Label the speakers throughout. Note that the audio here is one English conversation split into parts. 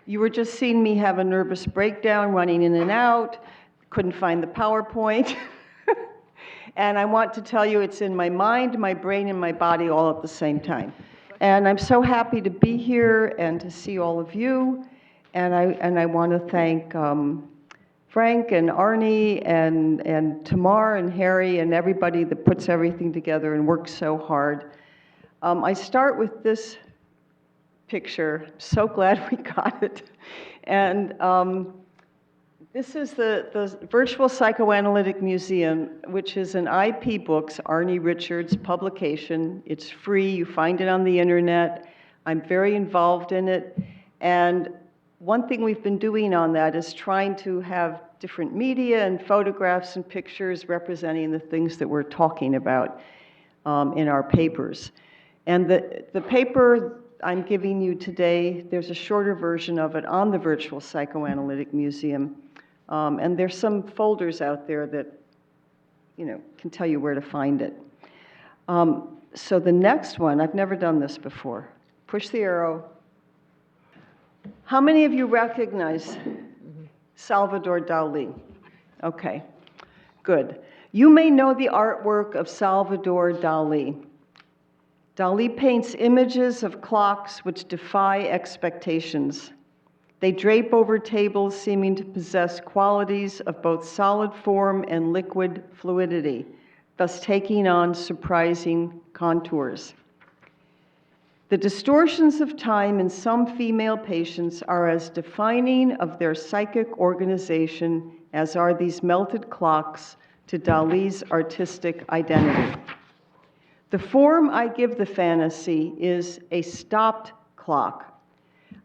Speaker 1: You were just seeing me have a nervous breakdown, running in and out, couldn't find the PowerPoint. And I want to tell you it's in my mind, my brain, and my body all at the same time. And I'm so happy to be here and to see all of you. And I want to thank Frank and Arnie and Tamar and Harry and everybody that puts everything together and works so hard. I start with this picture. So glad we got it. And this is the Virtual Psychoanalytic Museum, which is an IP Books, Arnie Richards publication. It's free. You find it on the internet. I'm very involved in it. And one thing we've been doing on that is trying to have different media and photographs and pictures representing the things that we're talking about in our papers. And the paper I'm giving you today, there's a shorter version of it on the Virtual Psychoanalytic Museum. And there's some folders out there that, can tell you where to find it. So the next one, I've never done this before. Push the arrow. How many of you recognize Salvador Dali? Okay, good. You may know the artwork of Salvador Dali. Dali paints images of clocks which defy expectations. They drape over tables seeming to possess qualities of both solid form and liquid fluidity, thus taking on surprising contours. The distortions of time in some female patients are as defining of their psychic organization as are these melted clocks to Dali's artistic identity. The form I give the fantasy is a stopped clock.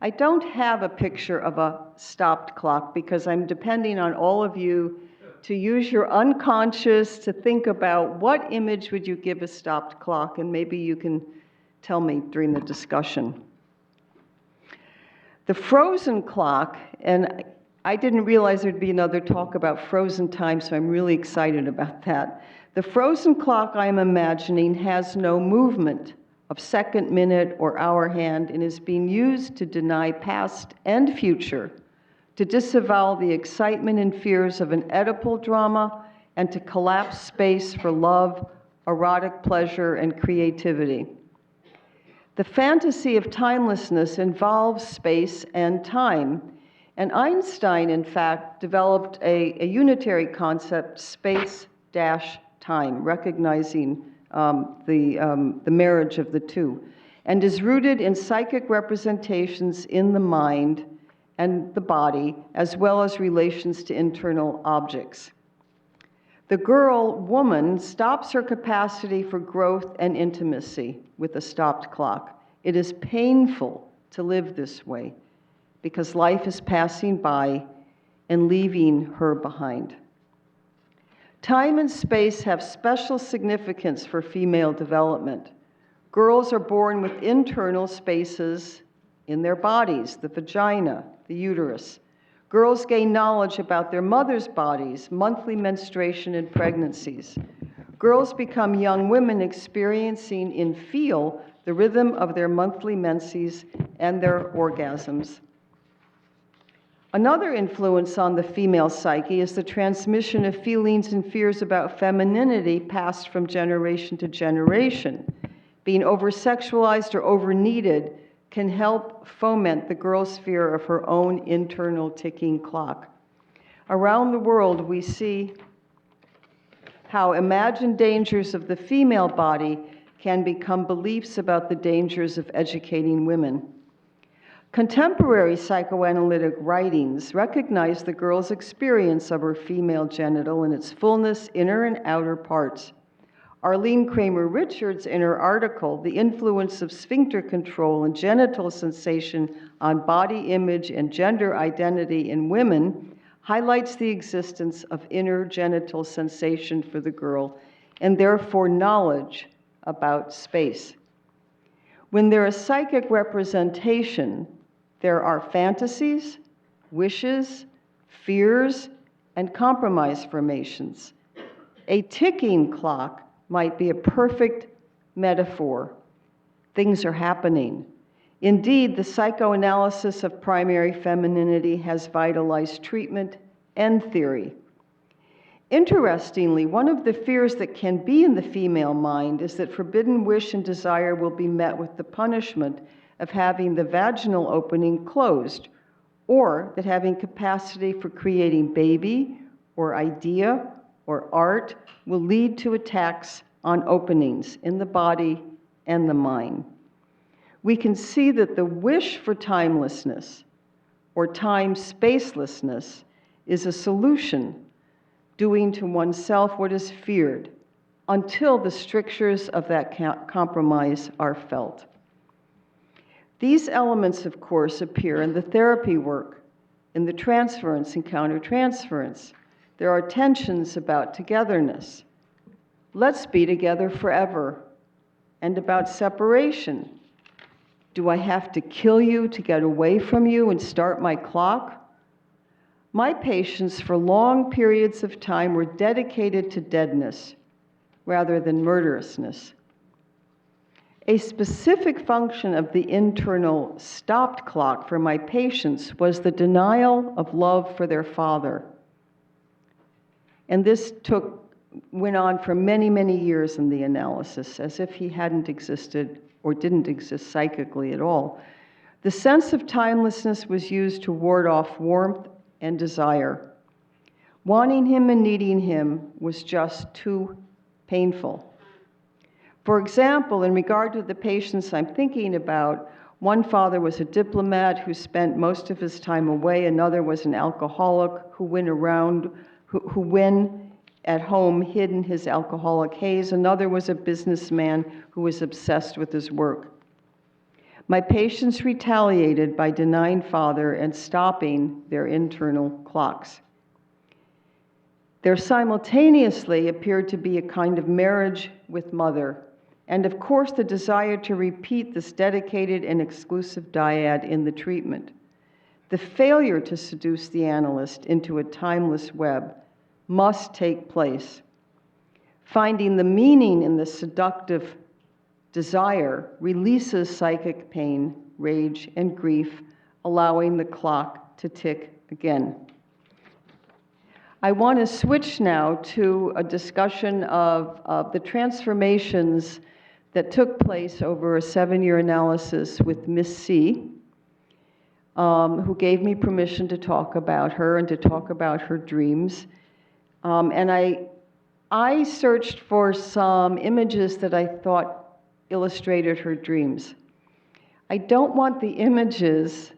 Speaker 1: I don't have a picture of a stopped clock because I'm depending on all of you to use your unconscious to think about what image would you give a stopped clock, and maybe you can tell me during the discussion. The frozen clock, and I didn't realize there'd be another talk about frozen time, so I'm really excited about that. The frozen clock I'm imagining has no movement of second, minute, or hour hand and is being used to deny past and future, to disavow the excitement and fears of an Oedipal drama, and to collapse space for love, erotic pleasure, and creativity. The fantasy of timelessness involves space and time, and Einstein, in fact, developed a unitary concept, space-time, recognizing the marriage of the two, and is rooted in psychic representations in the mind and the body, as well as relations to internal objects. The girl, woman, stops her capacity for growth and intimacy with a stopped clock. It is painful to live this way because life is passing by and leaving her behind. Time and space have special significance for female development. Girls are born with internal spaces in their bodies, the vagina, the uterus. Girls gain knowledge about their mother's bodies, monthly menstruation, and pregnancies. Girls become young women experiencing and feel the rhythm of their monthly menses and their orgasms. Another influence on the female psyche is the transmission of feelings and fears about femininity passed from generation to generation. Being over-sexualized or over-needed can help foment the girl's fear of her own internal ticking clock. Around the world, we see how imagined dangers of the female body can become beliefs about the dangers of educating women. Contemporary psychoanalytic writings recognize the girl's experience of her female genital in its fullness, inner and outer parts. Arlene Kramer Richards, in her article, The Influence of Sphincter Control and Genital Sensation on Body Image and Gender Identity in Women, highlights the existence of inner genital sensation for the girl and therefore knowledge about space. When there is psychic representation, there are fantasies, wishes, fears, and compromise formations. A ticking clock might be a perfect metaphor. Things are happening. Indeed, the psychoanalysis of primary femininity has vitalized treatment and theory. Interestingly, one of the fears that can be in the female mind is that forbidden wish and desire will be met with the punishment of having the vaginal opening closed, or that having capacity for creating baby or idea or art will lead to attacks on openings in the body and the mind. We can see that the wish for timelessness or time-spacelessness is a solution, doing to oneself what is feared, until the strictures of that compromise are felt. These elements, of course, appear in the therapy work, in the transference and countertransference. There are tensions about togetherness. Let's be together forever. And about separation. Do I have to kill you to get away from you and start my clock? My patients for long periods of time were dedicated to deadness rather than murderousness. A specific function of the internal stopped clock for my patients was the denial of love for their father. And this went on for many, many years in the analysis, as if he hadn't existed or didn't exist psychically at all. The sense of timelessness was used to ward off warmth and desire. Wanting him and needing him was just too painful. For example, in regard to the patients I'm thinking about, one father was a diplomat who spent most of his time away. Another was an alcoholic who when at home hid in his alcoholic haze. Another was a businessman who was obsessed with his work. My patients retaliated by denying father and stopping their internal clocks. There simultaneously appeared to be a kind of marriage with mother, and of course the desire to repeat this dedicated and exclusive dyad in the treatment. The failure to seduce the analyst into a timeless web must take place. Finding the meaning in the seductive desire releases psychic pain, rage, and grief, allowing the clock to tick again. I want to switch now to a discussion of the transformations that took place over a 7-year analysis with Miss C, who gave me permission to talk about her and to talk about her dreams. And I searched for some images that I thought illustrated her dreams. I don't want the images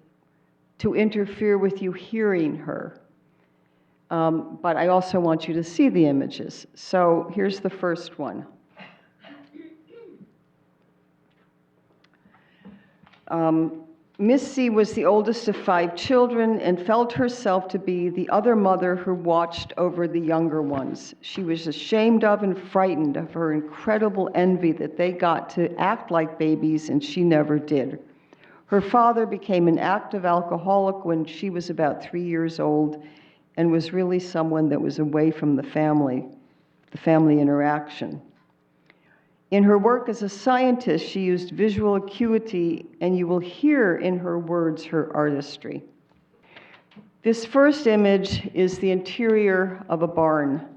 Speaker 1: to interfere with you hearing her, but I also want you to see the images. So here's the first one. Miss C was the oldest of 5 children and felt herself to be the other mother who watched over the younger ones. She was ashamed of and frightened of her incredible envy that they got to act like babies and she never did. Her father became an active alcoholic when she was about 3 years old and was really someone that was away from the family interaction. In her work as a scientist, she used visual acuity, and you will hear in her words her artistry. This first image is the interior of a barn.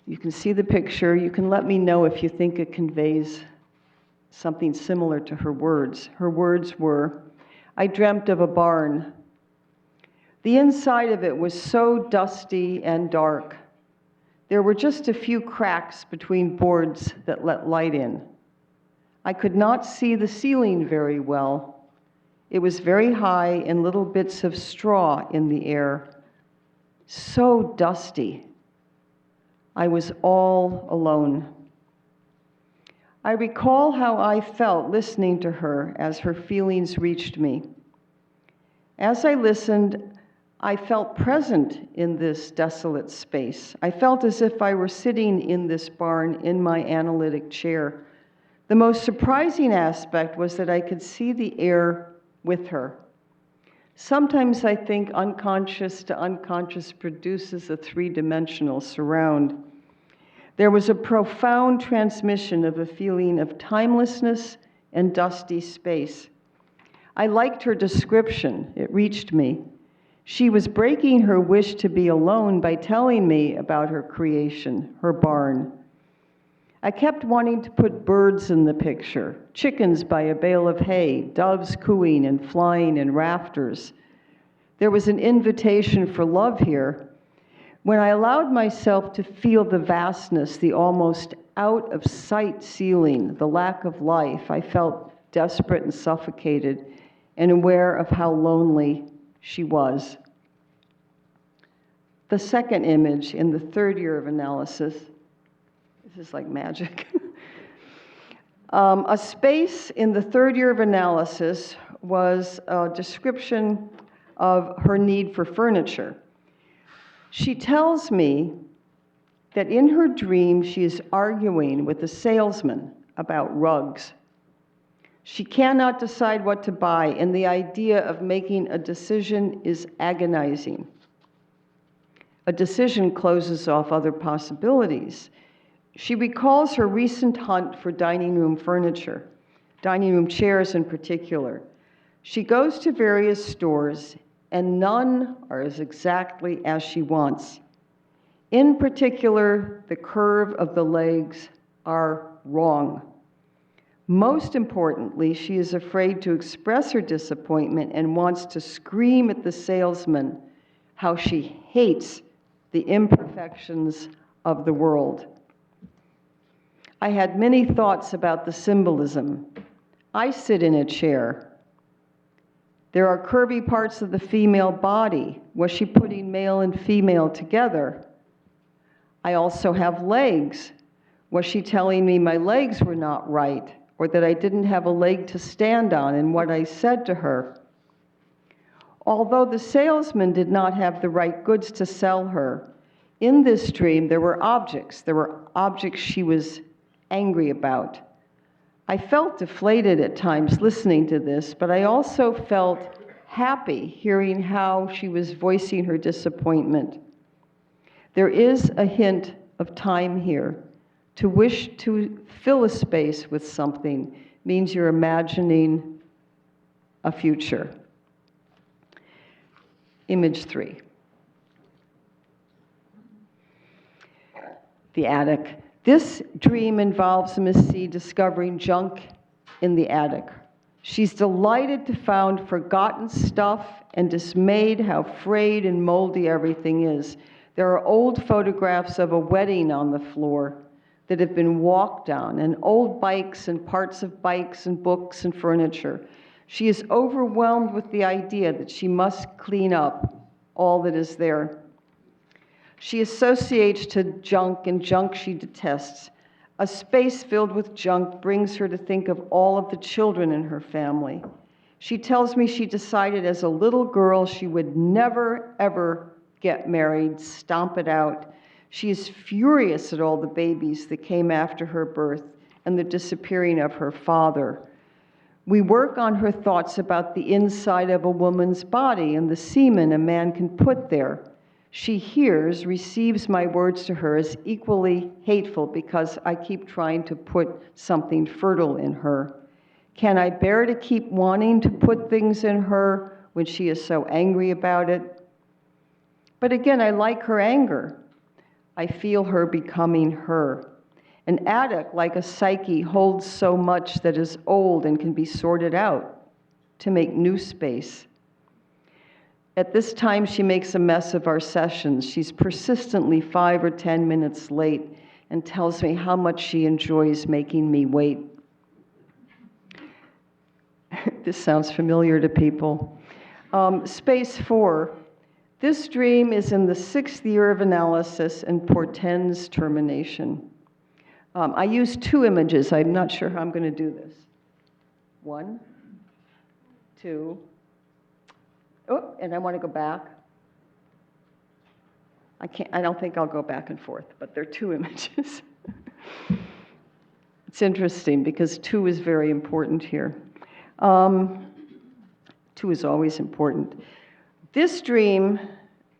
Speaker 1: You can see the picture. You can let me know if you think it conveys something similar to her words. Her words were, "I dreamt of a barn. The inside of it was so dusty and dark. There were just a few cracks between boards that let light in. I could not see the ceiling very well. It was very high and little bits of straw in the air. So dusty. I was all alone." I recall how I felt listening to her as her feelings reached me. As I listened, I felt present in this desolate space. I felt as if I were sitting in this barn in my analytic chair. The most surprising aspect was that I could see the air with her. Sometimes I think unconscious to unconscious produces a 3-dimensional surround. There was a profound transmission of a feeling of timelessness and dusty space. I liked her description. It reached me. She was breaking her wish to be alone by telling me about her creation, her barn. I kept wanting to put birds in the picture, chickens by a bale of hay, doves cooing and flying in rafters. There was an invitation for love here. When I allowed myself to feel the vastness, the almost out-of-sight ceiling, the lack of life, I felt desperate and suffocated and aware of how lonely she was. The second image in the third year of analysis, this is like magic. A space in the third year of analysis was a description of her need for furniture. She tells me that in her dream she is arguing with a salesman about rugs. She cannot decide what to buy, and the idea of making a decision is agonizing. A decision closes off other possibilities. She recalls her recent hunt for dining room furniture, dining room chairs in particular. She goes to various stores, and none are as exactly as she wants. In particular, the curve of the legs are wrong. Most importantly, she is afraid to express her disappointment and wants to scream at the salesman how she hates the imperfections of the world. I had many thoughts about the symbolism. I sit in a chair. There are curvy parts of the female body. Was she putting male and female together? I also have legs. Was she telling me my legs were not right, or that I didn't have a leg to stand on in what I said to her? Although the salesman did not have the right goods to sell her, in this dream there were objects. There were objects she was angry about. I felt deflated at times listening to this, but I also felt happy hearing how she was voicing her disappointment. There is a hint of time here. To wish to fill a space with something means you're imagining a future. Image 3. The attic. This dream involves Miss C discovering junk in the attic. She's delighted to find forgotten stuff and dismayed how frayed and moldy everything is. There are old photographs of a wedding on the floor that have been walked on, and old bikes and parts of bikes and books and furniture. She is overwhelmed with the idea that she must clean up all that is there. She associates to junk and junk she detests. A space filled with junk brings her to think of all of the children in her family. She tells me she decided as a little girl she would never, ever get married, stomp it out. She is furious at all the babies that came after her birth and the disappearing of her father. We work on her thoughts about the inside of a woman's body and the semen a man can put there. She hears, receives my words to her as equally hateful because I keep trying to put something fertile in her. Can I bear to keep wanting to put things in her when she is so angry about it? But again, I like her anger. I feel her becoming her. An attic, like a psyche, holds so much that is old and can be sorted out to make new space. At this time, she makes a mess of our sessions. She's persistently 5 or 10 minutes late and tells me how much she enjoys making me wait. This sounds familiar to people. Space 4. This dream is in the 6th year of analysis and portends termination. I use 2 images. I'm not sure how I'm going to do this. 1, 2. Oh, and I want to go back. I don't think I'll go back and forth, but there are 2 images. It's interesting because 2 is very important here. 2 is always important. This dream,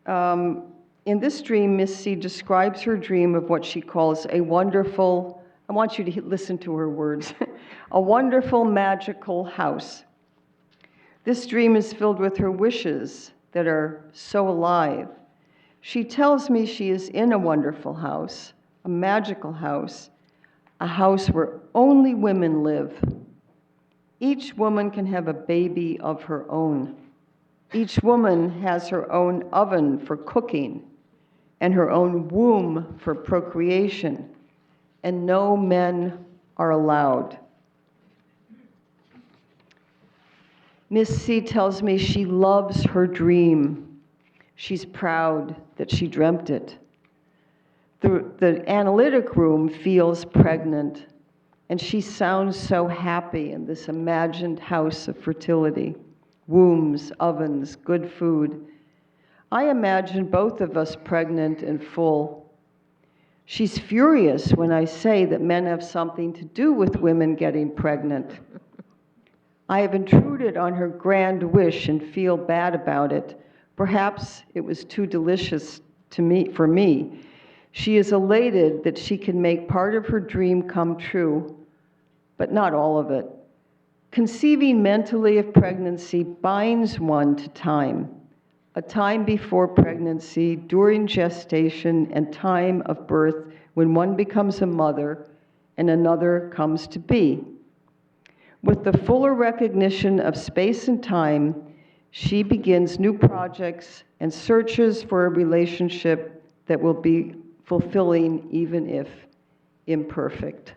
Speaker 1: in this dream, Miss C describes her dream of what she calls a wonderful, I want you to listen to her words, a wonderful, magical house. This dream is filled with her wishes that are so alive. She tells me she is in a wonderful house, a magical house, a house where only women live. Each woman can have a baby of her own. Each woman has her own oven for cooking and her own womb for procreation, and no men are allowed. Miss C tells me she loves her dream. She's proud that she dreamt it. The analytic room feels pregnant, and she sounds so happy in this imagined house of fertility. Wombs, ovens, good food. I imagine both of us pregnant and full. She's furious when I say that men have something to do with women getting pregnant. I have intruded on her grand wish and feel bad about it. Perhaps it was too delicious for me. She is elated that she can make part of her dream come true, but not all of it. Conceiving mentally of pregnancy binds one to time, a time before pregnancy, during gestation, and time of birth when one becomes a mother and another comes to be. With the fuller recognition of space and time, she begins new projects and searches for a relationship that will be fulfilling even if imperfect.